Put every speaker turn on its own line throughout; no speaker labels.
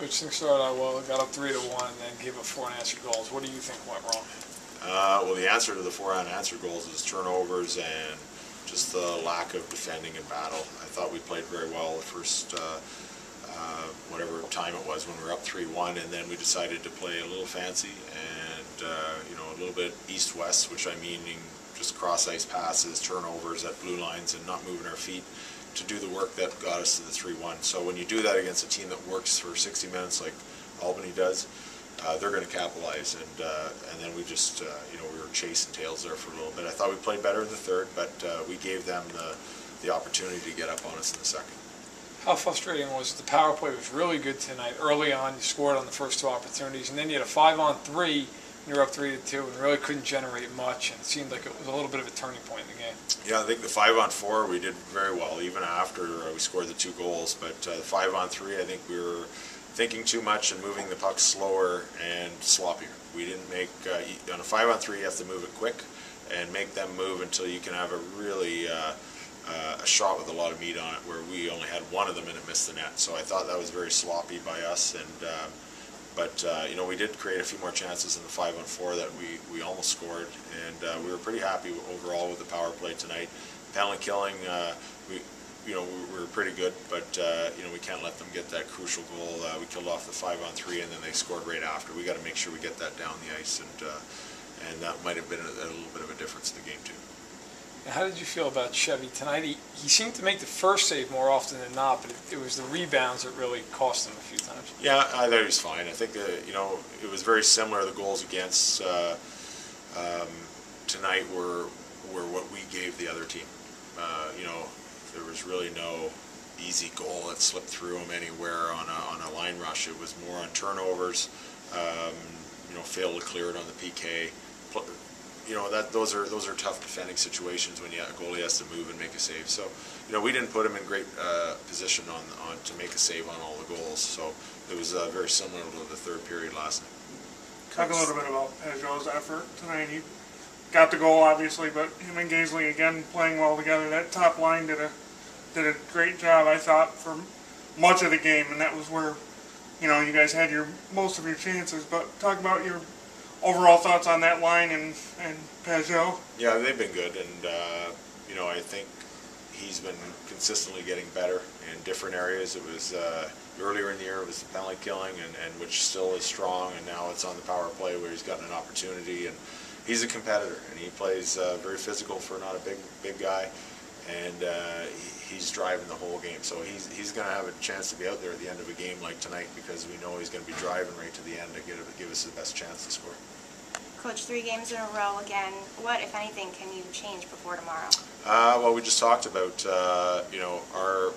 Coach, things started out well, got up 3-1, and then gave up 4 unanswered goals. What do you think went wrong?
Well, the answer to the 4 unanswered goals is turnovers and just the lack of defending in battle. I thought we played very well the first, whatever time it was when we were up 3-1, and then we decided to play a little fancy and, a little bit east-west, which I mean just cross-ice passes, turnovers at blue lines, and not moving our feet to do the work that got us to the 3-1. So when you do that against a team that works for 60 minutes like Albany does, they're going to capitalize, and then we just, we were chasing tails there for a little bit. I thought we played better in the third, but we gave them the opportunity to get up on us in the second.
How frustrating was it? The power play was really good tonight. Early on, you scored on the first 2 opportunities, and then you had a 5-on-3, and you were up 3-2, and really couldn't generate much, and it seemed like it was a little bit of a turning point in the game.
Yeah, I think the 5-on-4 we did very well, even after we scored the 2 goals, but the 5-on-3, I think we were thinking too much and moving the puck slower and sloppier. We didn't make, on a 5-on-3 you have to move it quick and make them move until you can have a really a shot with a lot of meat on it, where we only had one of them and it missed the net. So I thought that was very sloppy by us, and but we did create a few more chances in the 5-on-4 that we almost scored, and we were pretty happy overall with the power play tonight. Penalty killing, we were pretty good, but we can't let them get that crucial goal. We killed off the 5-on-3, and then they scored right after. We got to make sure we get that down the ice, and that might have been a little bit of a difference in the game too.
And how did you feel about Chevy tonight? He seemed to make the first save more often than not, but it was the rebounds that really cost him a few times.
Yeah, I thought he was fine. I think it was very similar to the goals against tonight were what we gave the other team. There was really no easy goal that slipped through him anywhere on a line rush. It was more on turnovers. Failed to clear it on the PK. Those are tough defending situations when a goalie has to move and make a save. So, we didn't put him in great position to make a save on all the goals. So it was very similar to the third period last night.
Talk a little bit about Pajot's effort tonight. He got the goal, obviously, but him and Gaisley again playing well together. That top line did a great job, I thought, for much of the game, and that was where you guys had most of your chances. But talk about your overall thoughts on that line and Pajot.
Yeah, they've been good, and I think he's been consistently getting better in different areas. It was earlier in the year, it was the penalty killing, and which still is strong, and now it's on the power play where he's gotten an opportunity, and he's a competitor, and he plays very physical for not a big guy, and he's driving the whole game. So he's going to have a chance to be out there at the end of a game like tonight, because we know he's going to be driving right to the end to give us the best chance to score.
Coach, 3 games in a row again. What, if anything, can you change before tomorrow?
Well, we just talked about our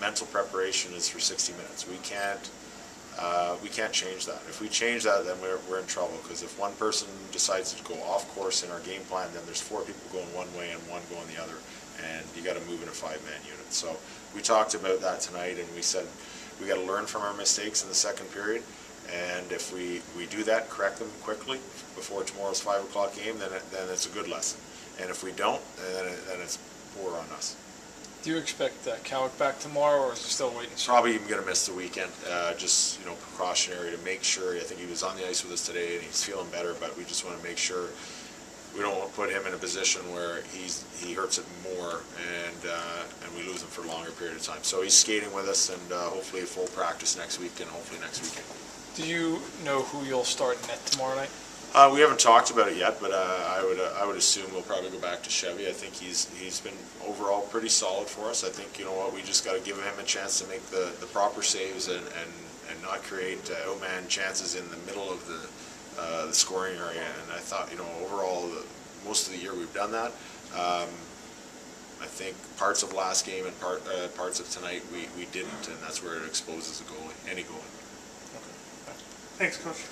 mental preparation is for 60 minutes. We can't change that. If we change that, then we're in trouble, because if one person decides to go off course in our game plan, then there's 4 people going one way and 1 going the other, and you got to move in a 5-man unit. So we talked about that tonight, and we said we got to learn from our mistakes in the second period, and if we do that, correct them quickly before tomorrow's 5 o'clock game, then it's a good lesson. And if we don't, then it's poor on us.
Do you expect Cowick back tomorrow, or is he still waiting?
Probably even going to miss the weekend. Just precautionary to make sure. I think he was on the ice with us today, and he's feeling better. But we just want to make sure we don't want to put him in a position where he hurts it more, and we lose him for a longer period of time. So he's skating with us, and hopefully a full practice next week, and hopefully next weekend.
Do you know who you'll start net tomorrow night?
We haven't talked about it yet, but I would assume we'll probably go back to Chevy. I think he's been overall pretty solid for us. I think we just got to give him a chance to make the proper saves and not create outman chances in the middle of the scoring area. And I thought overall most of the year we've done that. I think parts of last game and parts of tonight we didn't, and that's where it exposes the goalie, any goalie.
Thanks, Coach.